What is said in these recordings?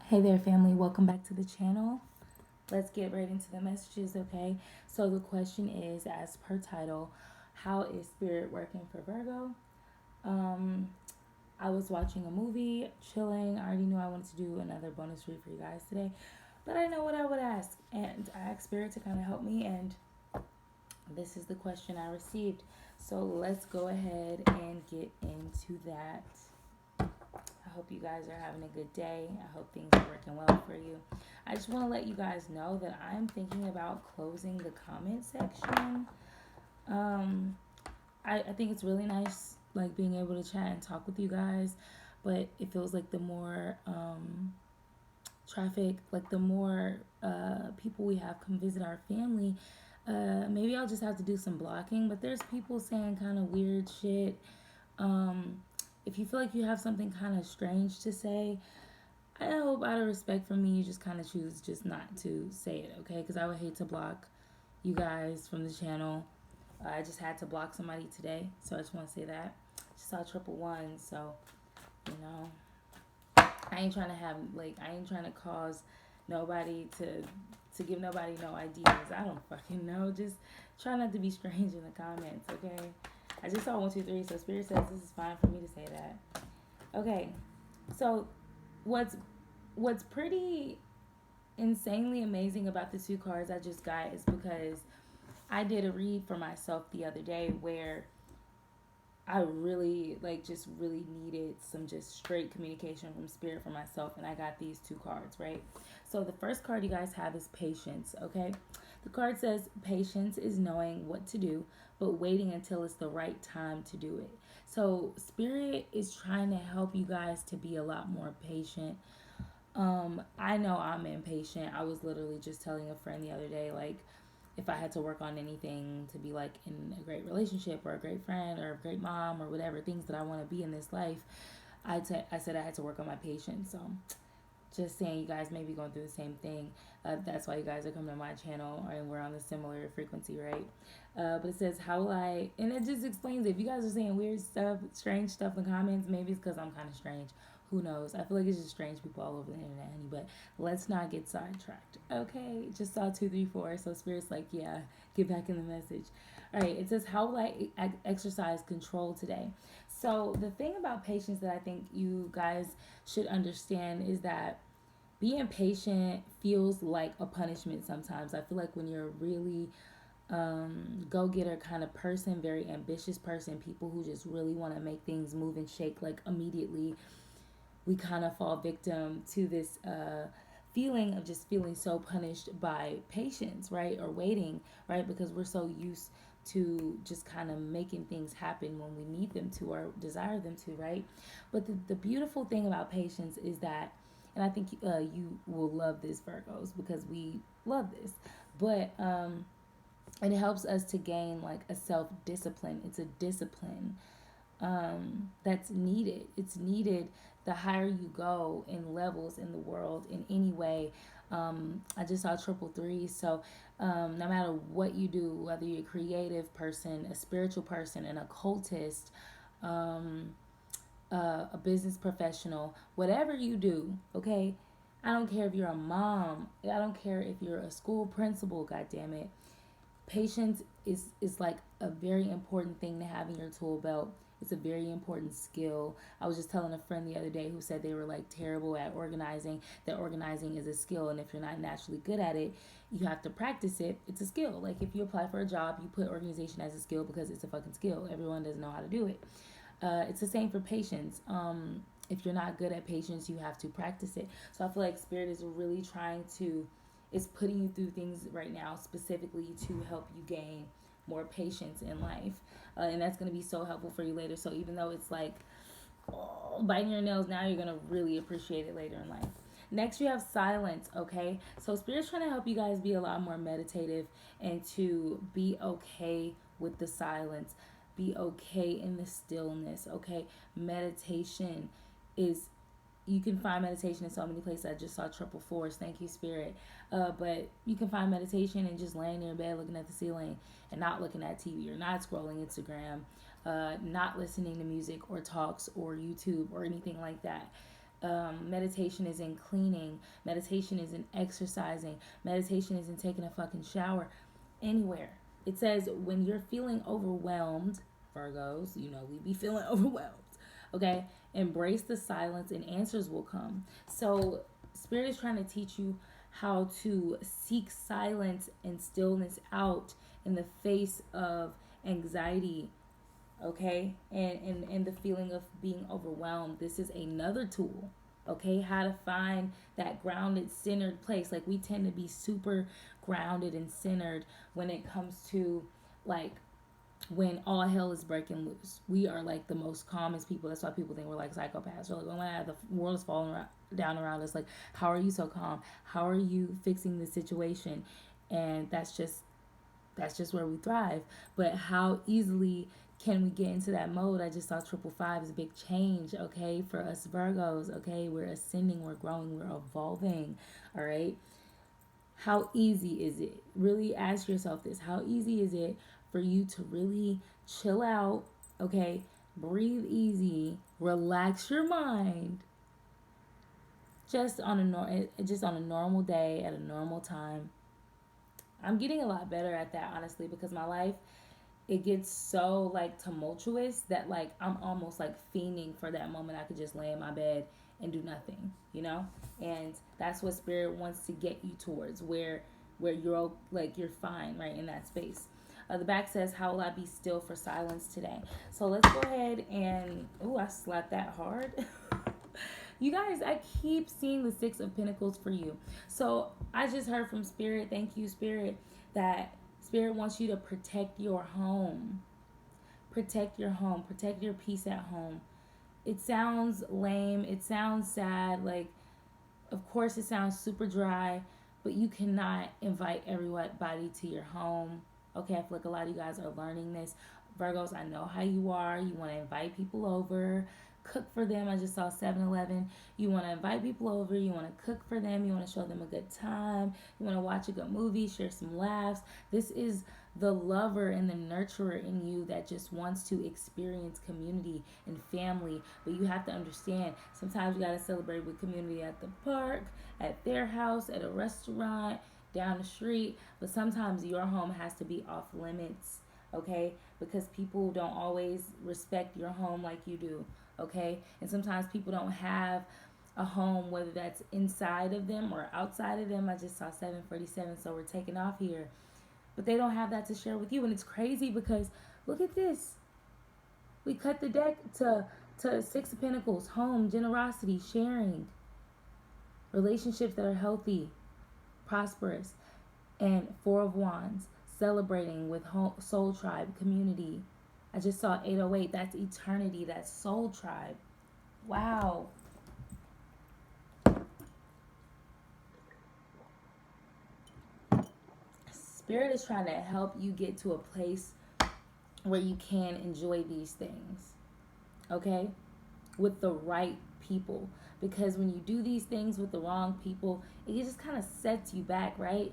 Hey there, family. Welcome back to the channel. Let's get right into the messages, okay? So, the question is, as per title, how is spirit working for Virgo? Um, I was watching a movie, chilling. I already knew I wanted to do another bonus read for you guys today, but I know what I would ask, and I asked spirit to kind of help me, and this is the question I received. So, let's go ahead and get into that. I hope you guys are having a good day. I hope things are working well for you. I just want to let you guys know that I'm thinking about closing the comment section. Um, I think it's really nice, like being able to chat and talk with you guys, but it feels like the more traffic, like the more people we have come visit our family, maybe I'll just have to do some blocking. But there's people saying kind of weird shit. Um, if you feel like you have something kind of strange to say, I hope out of respect for me, you just kind of choose just not to say it, okay? Because I would hate to block you guys from the channel. I just had to block somebody today, so I just want to say that. Just saw triple one, so you know, I ain't trying to have I ain't trying to cause nobody to give nobody no ideas. I don't fucking know. Just try not to be strange in the comments, okay? I just saw 1, 2, 3, so Spirit says this is fine for me to say that. Okay, so what's what's pretty insanely amazing about the two cards I just got is because I did a read for myself the other day where I really just really needed some just straight communication from spirit for myself, and I got these two cards, right? So the first card you guys have is patience, okay? The card says patience is knowing what to do but waiting until it's the right time to do it. So spirit is trying to help you guys to be a lot more patient. I know I'm impatient. I was literally just telling a friend the other day, like, if I had to work on anything to be like in a great relationship or a great friend or a great mom or whatever things that I want to be in this life, I said I had to work on my patience. So just saying, you guys may be going through the same thing. That's why you guys are coming to my channel, and we're on a similar frequency, right? But it says, how will I, and it just explains it. If you guys are saying weird stuff, strange stuff in the comments, maybe it's because I'm kind of strange. Who knows? I feel like it's just strange people all over the internet, honey. But let's not get sidetracked. Okay, just saw 2, 3, 4. So Spirit's like, yeah, get back in the message. All right, it says, how will I exercise control today? So the thing about patience that I think you guys should understand is that being patient feels like a punishment sometimes. I feel like when you're really go getter kind of person, very ambitious person, people who just really want to make things move and shake like immediately, we kind of fall victim to this feeling of just feeling so punished by patience, right? Or waiting, right? Because we're so used to just kind of making things happen when we need them to or desire them to, right? But the beautiful thing about patience is that, and I think you will love this, Virgos, because we love this, but it helps us to gain like a self discipline. It's a discipline that's needed. It's needed the higher you go in levels in the world in any way. I just saw triple three. So no matter what you do, whether you're a creative person, a spiritual person, an occultist, um, a business professional, whatever you do, okay? I don't care if you're a mom. I don't care if you're a school principal, God damn it. Patience is like a very important thing to have in your tool belt. It's a very important skill. I was just telling a friend the other day who said they were like terrible at organizing, that organizing is a skill, and if you're not naturally good at it, you have to practice it. It's a skill. Like if you apply for a job, you put organization as a skill because it's a fucking skill. Everyone doesn't know how to do it. It's the same for patience. If you're not good at patience, you have to practice it. So I feel like spirit is really trying to, is putting you through things right now specifically to help you gain more patience in life, and that's going to be so helpful for you later. So even though it's like, oh, biting your nails now, you're going to really appreciate it later in life. Next, you have silence, okay? So spirit's trying to help you guys be a lot more meditative and to be okay with the silence, be okay in the stillness, okay? Meditation is, you can find meditation in so many places. I just saw triple fours. Thank you, Spirit. But you can find meditation and just laying in your bed looking at the ceiling and not looking at TV or not scrolling Instagram, not listening to music or talks or YouTube or anything like that. Meditation is in cleaning. Meditation is in exercising. Meditation is in taking a fucking shower. Anywhere. It says when you're feeling overwhelmed, Virgos, you know, we be feeling overwhelmed. Okay? Embrace the silence and answers will come. So, Spirit is trying to teach you how to seek silence and stillness out in the face of anxiety, okay, and the feeling of being overwhelmed. This is another tool, okay, how to find that grounded, centered place. Like, we tend to be super grounded and centered when it comes to, like, when all hell is breaking loose. We are like the most calmest people. That's why people think we're like psychopaths. We're like, oh my God, the world is falling down around us. Like, how are you so calm? How are you fixing the situation? And that's just where we thrive. But how easily can we get into that mode? I just saw 555 is a big change, okay, for us Virgos, okay? We're ascending, we're growing, we're evolving, all right? How easy is it? Really ask yourself this. How easy is it for you to really chill out, okay? Breathe easy, relax your mind, just on a normal day at a normal time. I'm getting a lot better at that, honestly, because my life, it gets so like tumultuous that like I'm almost like fiending for that moment I could just lay in my bed and do nothing, you know? And that's what Spirit wants to get you towards, where you're like you're fine right in that space. The back says, "How will I be still for silence today?" So let's go ahead and I slapped that hard. You guys, I keep seeing the Six of Pentacles for you. So I just heard from Spirit, thank you, Spirit, that Spirit wants you to protect your home. Protect your home. Protect your peace at home. It sounds lame. It sounds sad. Like, of course, it sounds super dry, but you cannot invite everybody to your home. Okay, I feel like a lot of you guys are learning this. Virgos, I know how you are. You want to invite people over, cook for them. I just saw 7-Eleven. You want to invite people over. You want to cook for them. You want to show them a good time. You want to watch a good movie, share some laughs. This is the lover and the nurturer in you that just wants to experience community and family. But you have to understand, sometimes you got to celebrate with community at the park, at their house, at a restaurant, down the street. But sometimes your home has to be off limits, okay? Because people don't always respect your home like you do, okay? And sometimes people don't have a home, whether that's inside of them or outside of them. I just saw 747, so we're taking off here. But they don't have that to share with you. And it's crazy because look at this. We cut the deck to Six of Pentacles, home, generosity, sharing, relationships that are healthy, prosperous, and Four of Wands, celebrating with soul tribe, community. I just saw 808. That's eternity. That's soul tribe. Wow. Spirit is trying to help you get to a place where you can enjoy these things, okay, with the right people. Because when you do these things with the wrong people, it just kind of sets you back, right?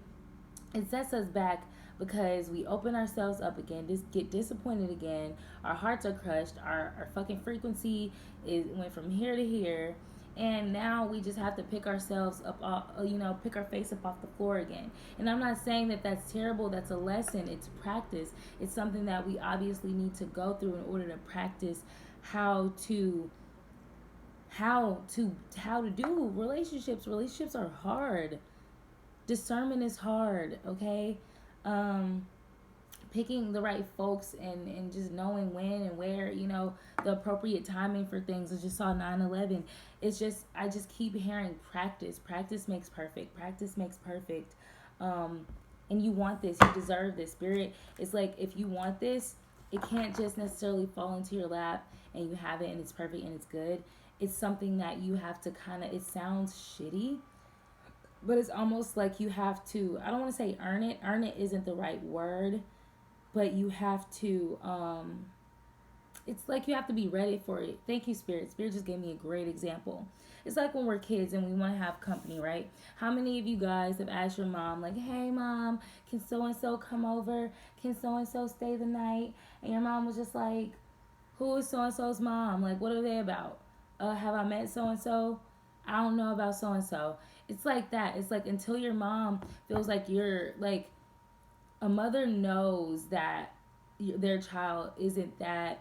It sets us back because we open ourselves up again, just get disappointed again. Our hearts are crushed. Our fucking frequency went from here to here. And now we just have to pick ourselves up, pick our face up off the floor again. And I'm not saying that that's terrible. That's a lesson. It's practice. It's something that we obviously need to go through in order to practice how to do relationships. Relationships are hard. Discernment is hard, okay? Picking the right folks and just knowing when and where, the appropriate timing for things. I just saw 9/11. It's just, I just keep hearing practice. Practice makes perfect. Practice makes perfect. And you want this. You deserve this. Spirit, it's like, if you want this, it can't just necessarily fall into your lap and you have it and it's perfect and it's good. It's something that you have to it sounds shitty, but it's almost like you have to, I don't want to say earn it. Earn it isn't the right word, but you have to, it's like you have to be ready for it. Thank you, Spirit. Spirit just gave me a great example. It's like when we're kids and we want to have company, right? How many of you guys have asked your mom, like, hey, Mom, can so-and-so come over? Can so-and-so stay the night? And your mom was just like, who is so-and-so's mom? Like, what are they about? Have I met so-and-so? I don't know about so and so. It's like that. It's like until your mom feels like you're like a mother knows that their child isn't that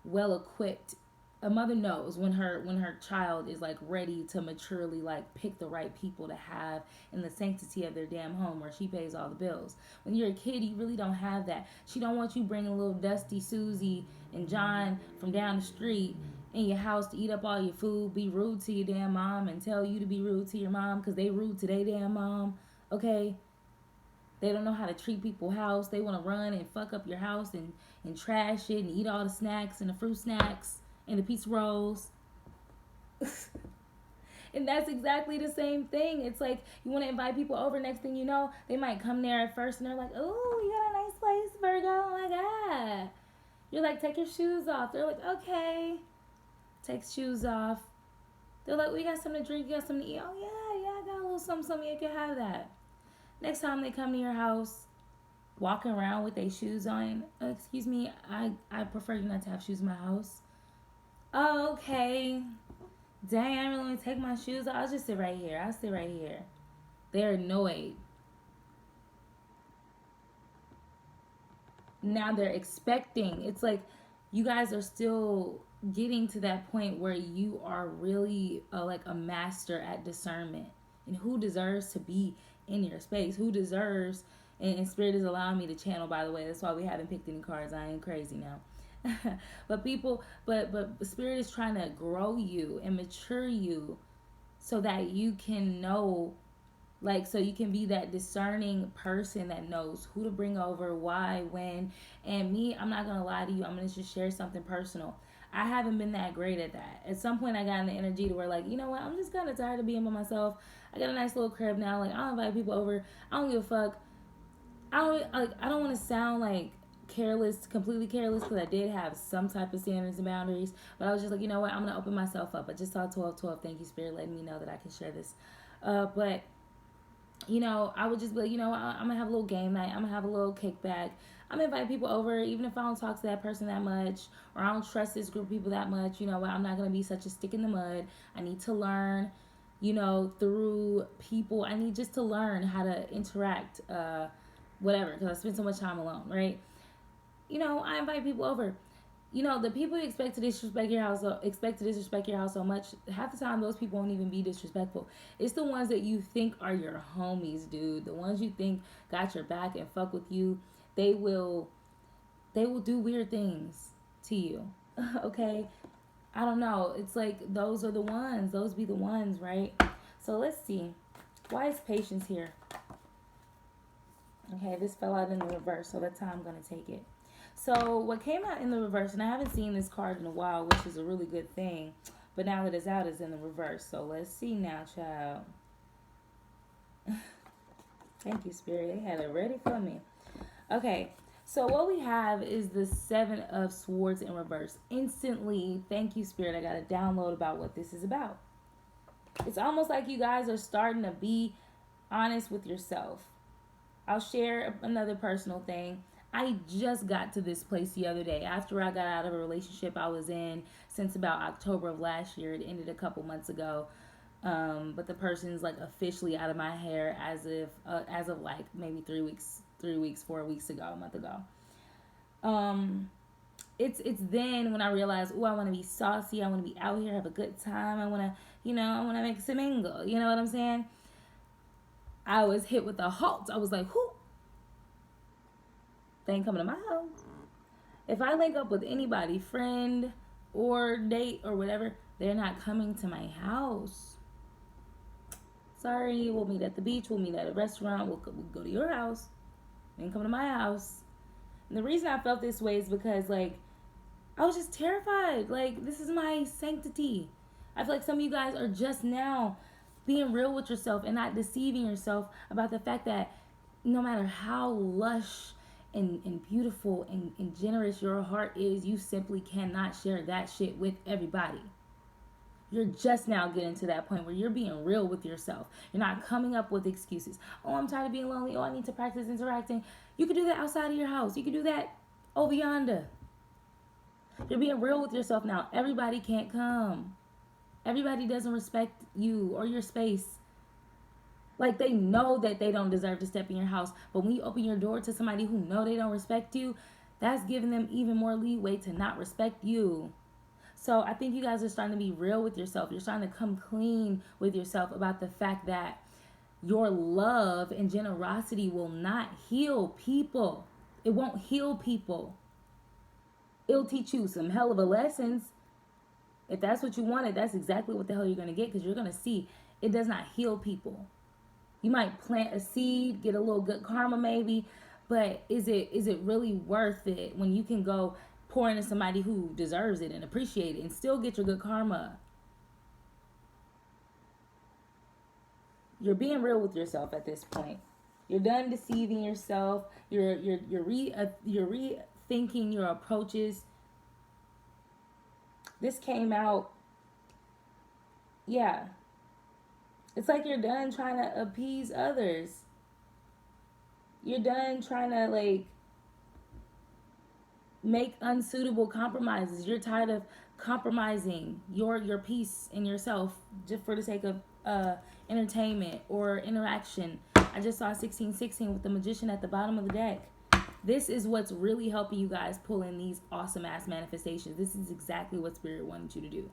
well equipped. A mother knows when her child is like ready to maturely like pick the right people to have in the sanctity of their damn home where she pays all the bills. When you're a kid, you really don't have that. She don't want you bringing little Dusty, Susie, and John from down the street in your house to eat up all your food, be rude to your damn mom, and tell you to be rude to your mom because they rude to their damn mom. Okay, they don't know how to treat people's house. They want to run and fuck up your house and trash it and eat all the snacks and the fruit snacks and the pizza rolls. And that's exactly the same thing. It's like you want to invite people over. Next thing you know, they might come there at first and they're like, "Oh, you got a nice place, Virgo. Oh my god." You're like, "Take your shoes off." They're like, "Okay." Takes shoes off. They're like, "We got something to drink. You got something to eat." "Oh yeah, I got a little something, something. You can have that." Next time they come to your house, walking around with their shoes on. Excuse me, I prefer you not to have shoes in my house. Oh, okay. Dang, I really want to take my shoes off. I'll just sit right here. I'll sit right here. They're annoyed. Now they're expecting. It's like you guys are still getting to that point where you are really like a master at discernment and who deserves to be in your space, who deserves. And spirit is allowing me to channel, by the way. That's why we haven't picked any cards. I ain't crazy now. But people, but spirit is trying to grow you and mature you so that you can know, like, so you can be that discerning person that knows who to bring over, why, when. And me, I'm not gonna lie to you, I'm gonna just share something personal. I haven't been that great at that. At some point I got in the energy to where, like, you know what, I'm just kind of tired of being by myself. I got a nice little crib now. Like, I'll invite people over. I don't give a fuck. I don't want to sound like careless, completely careless, because I did have some type of standards and boundaries. But I was just like, you know what, I'm gonna open myself up. I just saw 1212. Thank you, Spirit, letting me know that I can share this. But you know, I would just be like, you know, I'm gonna have a little game night. I'm gonna have a little kickback. I'm gonna invite people over, even if I don't talk to that person that much, or I don't trust this group of people that much. You know what? I'm not gonna be such a stick in the mud. I need to learn, you know, through people. I need just to learn how to interact, whatever, because I spend so much time alone, right? You know, I invite people over. You know, the people you expect to disrespect your house so much. Half the time, those people won't even be disrespectful. It's the ones that you think are your homies, dude. The ones you think got your back and fuck with you. They will, they will do weird things to you. Okay, I don't know. It's like those are the ones. Those be the ones, right? So let's see. Why is patience here? Okay, this fell out in the reverse, so that's how I'm gonna take it. So what came out in the reverse, and I haven't seen this card in a while, which is a really good thing. But now that it's out, it's in the reverse. So let's see now, child. Thank you, Spirit. They had it ready for me. Okay, so what we have is the Seven of Swords in reverse. Instantly, thank you, Spirit. I got a download about what this is about. It's almost like you guys are starting to be honest with yourself. I'll share another personal thing. I just got to this place the other day after I got out of a relationship I was in since about October of last year. It ended a couple months ago, but the person's like officially out of my hair as of like maybe 4 weeks ago, a month ago. Um, it's then when I realized, oh, I want to be saucy. I want to be out here, have a good time. I want to, I want to make some mingle. You know what I'm saying? I was hit with a halt. I was like, whoo, they ain't coming to my house. If I link up with anybody, friend or date or whatever, they're not coming to my house. Sorry, we'll meet at the beach. We'll meet at a restaurant. We'll go to your house. They ain't coming to my house. And the reason I felt this way is because, like, I was just terrified. Like, this is my sanctity. I feel like some of you guys are just now being real with yourself and not deceiving yourself about the fact that no matter how lush and beautiful and generous your heart is, you simply cannot share that shit with everybody. You're just now getting to that point where you're being real with yourself. You're not coming up with excuses. Oh, I'm tired of being lonely. Oh, I need to practice interacting. You can do that outside of your house. You can do that over yonder. You're being real with yourself now. Everybody can't come. Everybody doesn't respect you or your space. Like, they know that they don't deserve to step in your house, but when you open your door to somebody who know they don't respect you, that's giving them even more leeway to not respect you. So I think you guys are starting to be real with yourself. You're starting to come clean with yourself about the fact that your love and generosity will not heal people. It won't heal people. It'll teach you some hell of a lessons. If that's what you wanted, that's exactly what the hell you're going to get, because you're going to see it does not heal people. You might plant a seed, get a little good karma maybe, but is it really worth it when you can go pour into somebody who deserves it and appreciate it and still get your good karma? You're being real with yourself at this point. You're done deceiving yourself. You're rethinking your approaches. This came out, yeah. It's like you're done trying to appease others. You're done trying to like make unsuitable compromises. You're tired of compromising your peace and yourself just for the sake of entertainment or interaction. I just saw 1616 with the magician at the bottom of the deck. This is what's really helping you guys pull in these awesome ass manifestations. This is exactly what Spirit wanted you to do.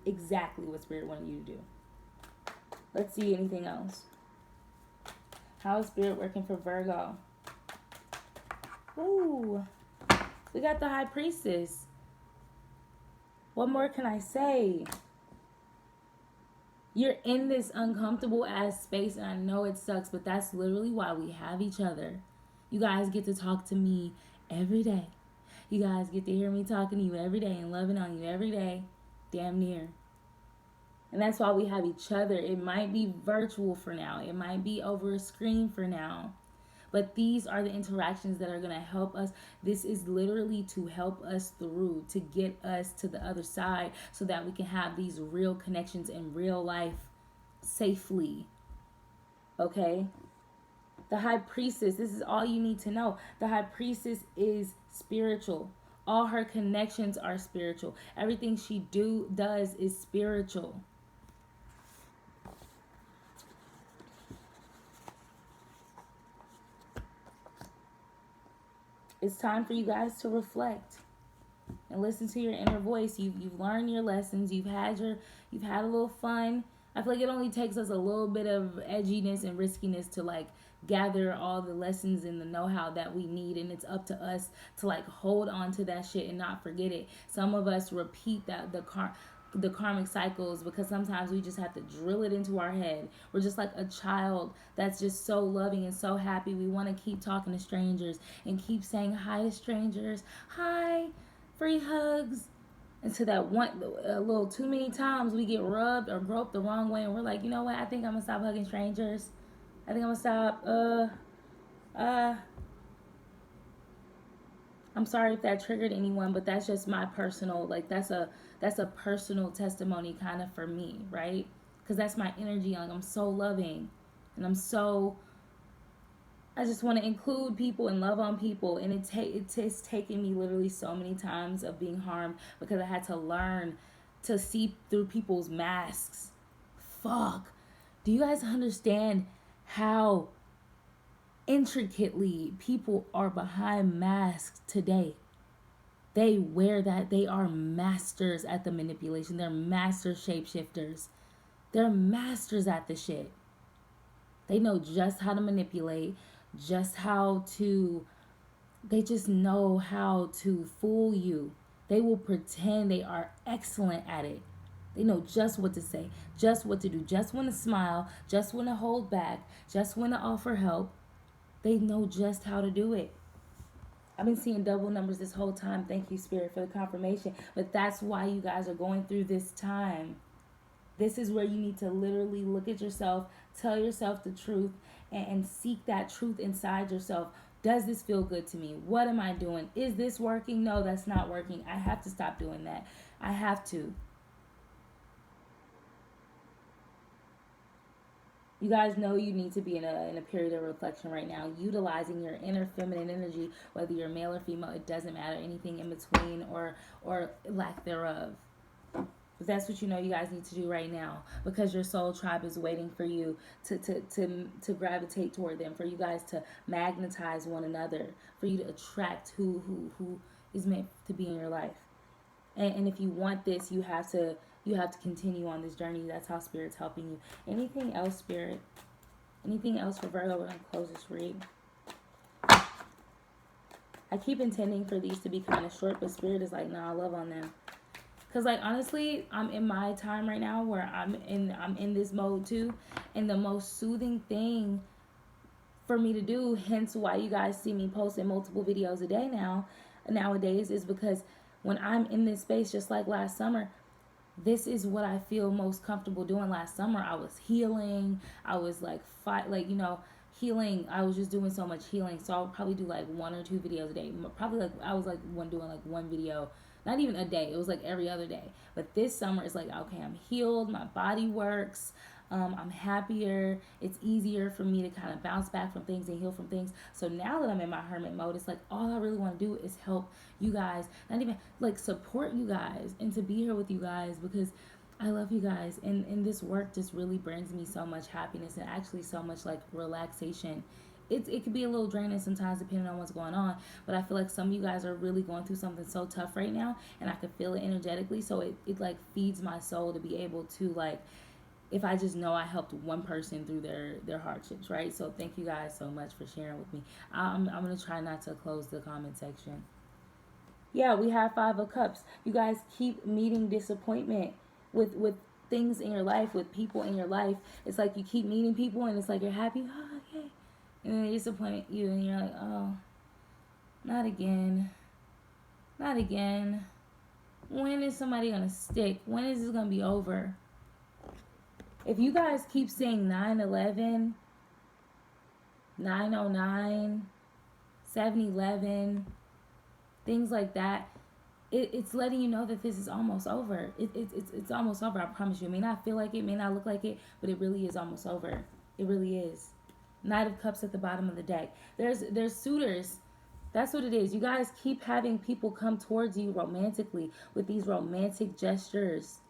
Exactly what Spirit wanted you to do. Let's see anything else. How is Spirit working for Virgo? Ooh. We got the High Priestess. What more can I say? You're in this uncomfortable ass space, and I know it sucks, but that's literally why we have each other. You guys get to talk to me every day. You guys get to hear me talking to you every day and loving on you every day. Damn near. And that's why we have each other. It might be virtual for now. It might be over a screen for now. But these are the interactions that are going to help us. This is literally to help us through, to get us to the other side so that we can have these real connections in real life safely. Okay? The High Priestess, this is all you need to know. The High Priestess is spiritual. All her connections are spiritual. Everything she does is spiritual. It's time for you guys to reflect and listen to your inner voice. You've learned your lessons. You've had a little fun. I feel like it only takes us a little bit of edginess and riskiness to like gather all the lessons and the know-how that we need, and it's up to us to like hold on to that shit and not forget it. Some of us repeat the karmic cycles because sometimes we just have to drill it into our head. We're just like a child that's just so loving and so happy. We want to keep talking to strangers and keep saying hi to strangers. Hi, free hugs. And to that one, a little too many times we get rubbed or groped the wrong way, and we're like, you know what? I think I'm gonna stop hugging strangers. I think I'm gonna stop. I'm sorry if that triggered anyone, but that's just my personal, like that's a personal testimony kind of for me, right? Because that's my energy. Like, I'm so loving, and I just want to include people and love on people, and it's taken me literally so many times of being harmed because I had to learn to see through people's masks. Fuck. Do you guys understand how intricately people are behind masks today? They wear that. They are masters at the manipulation. They're master shapeshifters. They're masters at the shit. They know just how to manipulate, they just know how to fool you. They will pretend they are excellent at it. They know just what to say, just what to do, just when to smile, just when to hold back, just when to offer help. They know just how to do it. I've been seeing double numbers this whole time. Thank you, Spirit, for the confirmation. But that's why you guys are going through this time. This is where you need to literally look at yourself, tell yourself the truth, and seek that truth inside yourself. Does this feel good to me? What am I doing? Is this working? No, that's not working. I have to stop doing that. I have to. You guys know you need to be in a period of reflection right now, utilizing your inner feminine energy, whether you're male or female. It doesn't matter. Anything in between or lack thereof. But that's what you know you guys need to do right now, because your soul tribe is waiting for you to gravitate toward them, for you guys to magnetize one another, for you to attract who is meant to be in your life. And if you want this, you have to continue on this journey. That's how Spirit's helping you. Anything else, Spirit? Anything else for Virgo? We're going to close this read. I keep intending for these to be kind of short, but Spirit is like, nah, I love on them. Because, like, honestly, I'm in my time right now where I'm in this mode too. And the most soothing thing for me to do, hence why you guys see me posting multiple videos a day nowadays, is because when I'm in this space, just like last summer, this is what I feel most comfortable doing. Last summer, I was healing. I was like, healing. I was just doing so much healing. So I'll probably do like 1 or 2 videos a day. Probably like, I was like doing like 1 video, not even a day. It was like every other day. But this summer, it's like, okay, I'm healed. My body works. I'm happier. It's easier for me to kind of bounce back from things and heal from things. So now that I'm in my hermit mode, it's like all I really want to do is help you guys, not even like support you guys, and to be here with you guys, because I love you guys. And this work just really brings me so much happiness and actually so much like relaxation. It could be a little draining sometimes depending on what's going on, but I feel like some of you guys are really going through something so tough right now, and I can feel it energetically. So it like feeds my soul to be able to, like, if I just know I helped one person through their hardships, right? So thank you guys so much for sharing with me. I'm going to try not to close the comment section. Yeah, we have 5 of Cups. You guys keep meeting disappointment with things in your life, with people in your life. It's like you keep meeting people and it's like you're happy, oh, okay. And then they disappoint you and you're like, oh, not again. Not again. When is somebody going to stick? When is this going to be over? If you guys keep saying 9/11, 9/09, 7/11, things like that, it's letting you know that this is almost over. It's almost over, I promise you. It may not feel like it, may not look like it, but it really is almost over. It really is. Knight of Cups at the bottom of the deck. There's suitors. That's what it is. You guys keep having people come towards you romantically with these romantic gestures.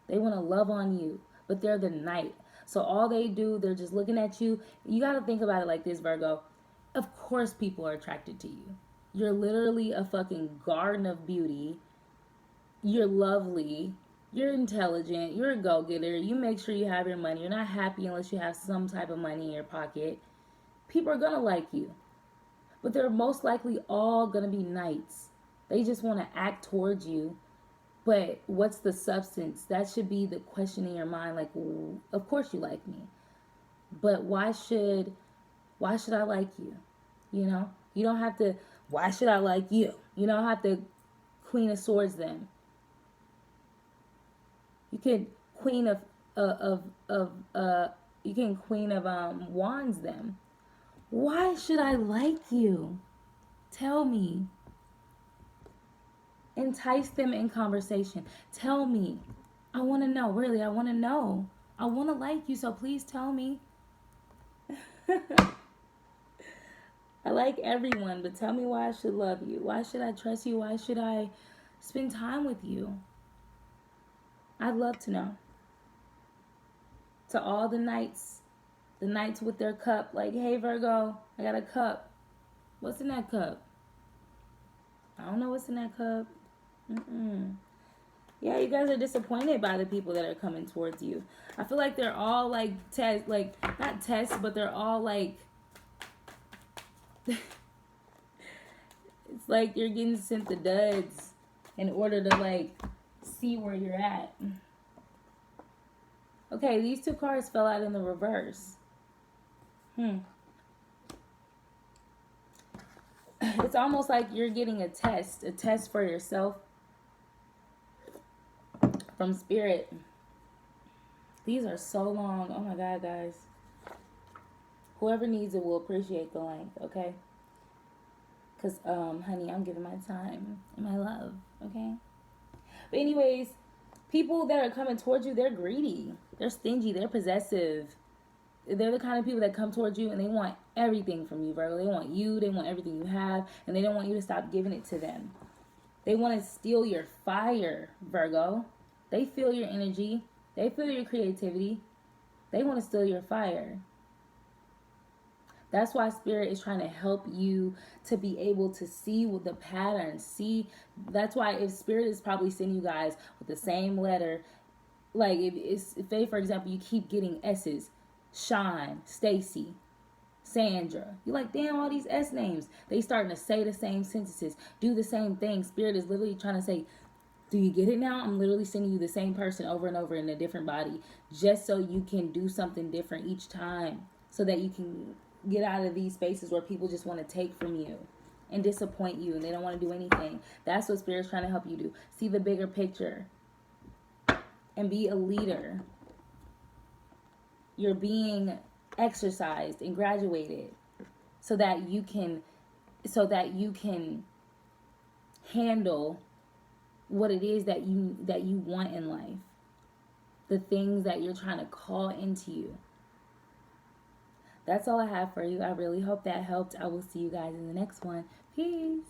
They want to love on you, but they're the Knight. So all they do, they're just looking at you. You got to think about it like this, Virgo. Of course people are attracted to you. You're literally a fucking garden of beauty. You're lovely. You're intelligent. You're a go-getter. You make sure you have your money. You're not happy unless you have some type of money in your pocket. People are going to like you. But they're most likely all going to be Knights. They just want to act towards you. But what's the substance? That should be the question in your mind. Like, of course you like me. But why should I like you? You know? You don't have to, why should I like you? You don't have to Queen of Swords them. You can Queen of Wands them. Why should I like you? Tell me. Entice them in conversation. Tell me. I want to know. Really, I want to know. I want to like you, so please tell me. I like everyone, but tell me why I should love you. Why should I trust you? Why should I spend time with you? I'd love to know. To all the Knights with their cup, like, hey, Virgo, I got a cup. What's in that cup? I don't know what's in that cup. Yeah, you guys are disappointed by the people that are coming towards you. I feel like they're all like not tests, but they're all like it's like you're getting sent the duds in order to like see where you're at. Okay, these 2 cards fell out in the reverse. It's almost like you're getting a test for yourself from Spirit. These are so long. Oh my God, guys. Whoever needs it will appreciate the length, okay? Because, honey, I'm giving my time and my love, okay? But anyways, people that are coming towards you, they're greedy. They're stingy. They're possessive. They're the kind of people that come towards you and they want everything from you, Virgo. They want you. They want everything you have. And they don't want you to stop giving it to them. They want to steal your fire, Virgo. They feel your energy. They feel your creativity. They want to steal your fire. That's why Spirit is trying to help you to be able to see with the patterns. See, that's why if Spirit is probably sending you guys with the same letter, like if it's, if they, for example, you keep getting S's, Sean, Stacy, Sandra. You're like, damn, all these S names. They starting to say the same sentences, do the same thing. Spirit is literally trying to say, do you get it now? I'm literally sending you the same person over and over in a different body, just so you can do something different each time, so that you can get out of these spaces where people just want to take from you and disappoint you and they don't want to do anything. That's what Spirit's trying to help you do. See the bigger picture and be a leader. You're being exercised and graduated so that you can handle what it is that you want in life, the things that you're trying to call into you. That's all I have for you. I really hope that helped. I will see you guys in the next one. Peace.